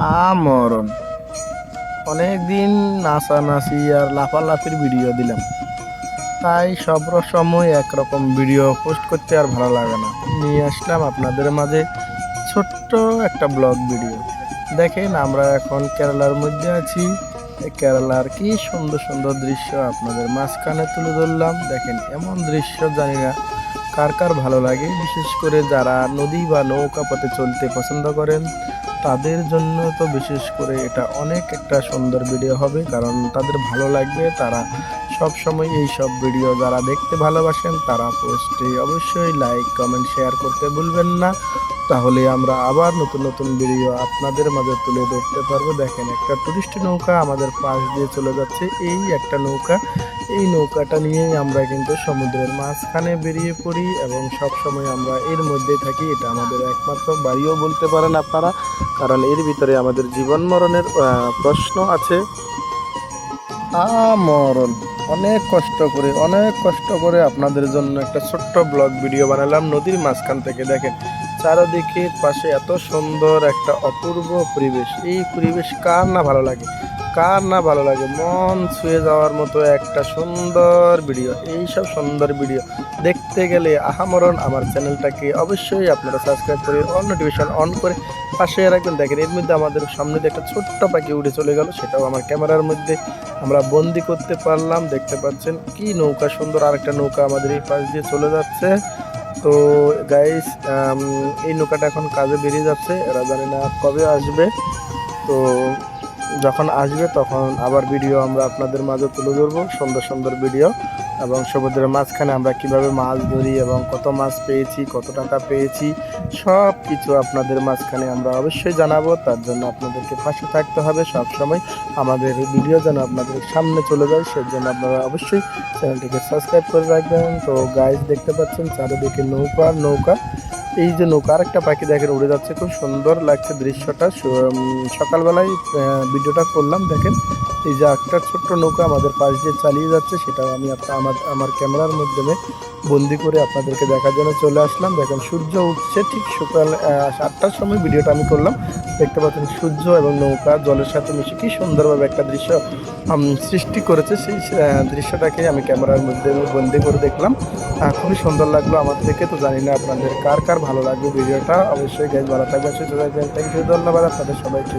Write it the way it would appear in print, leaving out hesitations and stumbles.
আমরণ অনেকদিন নাচানাচি আর লাফালাফির ভিডিও দিলাম, তাই সব সময় একরকম ভিডিও পোস্ট করতে আর ভালো লাগে না। নিয়ে আসলাম আপনাদের মাঝে ছোট্ট একটা ব্লগ ভিডিও। দেখেন আমরা এখন কেরালার মধ্যে আছি। এই কেরালার কি সুন্দর সুন্দর দৃশ্য আপনাদের মাঝখানে তুলে ধরলাম। দেখেন এমন দৃশ্য জানি না কার কার ভালো লাগে, বিশেষ করে যারা নদী বা নৌকা পথে চলতে পছন্দ করেন তাদের জন্য তো বিশেষ করে এটা অনেক একটা সুন্দর ভিডিও হবে, কারণ তাদের ভালো লাগবে। তারা সব সময় এই সব ভিডিও যারা দেখতে ভালোবাসেন তারা পোস্টে অবশ্যই লাইক কমেন্ট শেয়ার করতে ভুলবেন না, তাহলে আমরা আবার নতুন নতুন ভিডিও আপনাদের মাঝে তুলে ধরতে পারবো। দেখেন একটা টুরিস্ট নৌকা আমাদের পাশ দিয়ে চলে যাচ্ছে, এই একটা নৌকা। এই নৌকাটা নিয়েই আমরা কিন্তু সমুদ্রের মাঝখানে বেরিয়ে পড়ি এবং সব সময় আমরা এর মধ্যে থাকি। এটা আমাদের একমাত্র বাড়িও বলতে পারেন আপনারা, কারণ এর ভিতরে আমাদের জীবন মরণের প্রশ্ন আছে। মরণ অনেক কষ্ট করে আপনাদের জন্য একটা ছোট্ট ব্লগ ভিডিও বানালাম নদীর মাঝখান থেকে। দেখেন চারদিকে পাশে এত সুন্দর একটা অপূর্ব পরিবেশ। এই পরিবেশ কার না ভালো লাগে, কার না ভালো লাগে, মন ছুঁয়ে যাওয়ার মতো একটা সুন্দর ভিডিও। এই সব সুন্দর ভিডিও দেখতে গেলে আহামরণ আমার চ্যানেলটাকে অবশ্যই আপনারা সাবস্ক্রাইব করে অল নোটিফিকেশন অন করে পাশে রাখবেন। দেখেন এর মধ্যে আমাদের সামনে দিয়ে একটা ছোট্ট পাখি উড়ে চলে গেল, সেটাও আমার ক্যামেরার মধ্যে আমরা বন্দি করতে পারলাম। দেখতে পাচ্ছেন কি নৌকা সুন্দর, আরেকটা নৌকা আমাদের এই পাশ দিয়ে চলে যাচ্ছে। তো গাইস, এই নৌকাটা এখন কাজে বেরিয়ে যাচ্ছে, এরা জানি না কবে আসবে। তো যখন আসবে তখন আবার ভিডিও আমরা আপনাদের মাঝে তুলে ধরবো, সুন্দর সুন্দর ভিডিও। এবং সমুদ্রের মাঝখানে আমরা কিভাবে মাছ ধরি এবং কত মাছ পেয়েছি, কত টাকা পেয়েছি, সব কিছু আপনাদের মাঝখানে আমরা অবশ্যই জানাবো। তার জন্য আপনাদেরকে পাশে থাকতে হবে সব সময়, আমাদের ভিডিও যেন আপনাদের সামনে চলে যায় সেজন্য আপনারা অবশ্যই চ্যানেলটিকে সাবস্ক্রাইব করে রাখবেন। তো গাইস দেখতে পাচ্ছেন চারিদিকে নৌকা আর নৌকা। এই যে নৌকা, আরেকটা পাখি দেখেন উড়ে যাচ্ছে, খুব সুন্দর লাগছে দৃশ্যটা। সকালবেলায় ভিডিওটা করলাম। দেখেন এই যে একটা ছোট্ট নৌকা আমাদের পাশ দিয়ে চালিয়ে যাচ্ছে, সেটাও আমি আমার ক্যামেরার মাধ্যমে বন্দি করে আপনাদেরকে দেখার জন্য চলে আসলাম। দেখেন সূর্য উঠছে ঠিক সকাল 7টার সময় ভিডিওটা আমি করলাম। দেখতে পাচ্ছেন সূর্য এবং নৌকা জলের সাথে মিশে কি সুন্দরভাবে একটা দৃশ্য সৃষ্টি করেছে। সেই দৃশ্যটাকে আমি ক্যামেরার মধ্যে বন্দি করে দেখলাম, খুবই সুন্দর লাগলো আমার থেকে। তো জানি না আপনাদের কার কার ভালো লাগবে ভিডিওটা। অবশ্যই গাইজ ভালো থাকবেন, সুস্থ থাকবেন। থ্যাংক ইউ, ধন্যবাদ আপনাদের সবাইকে।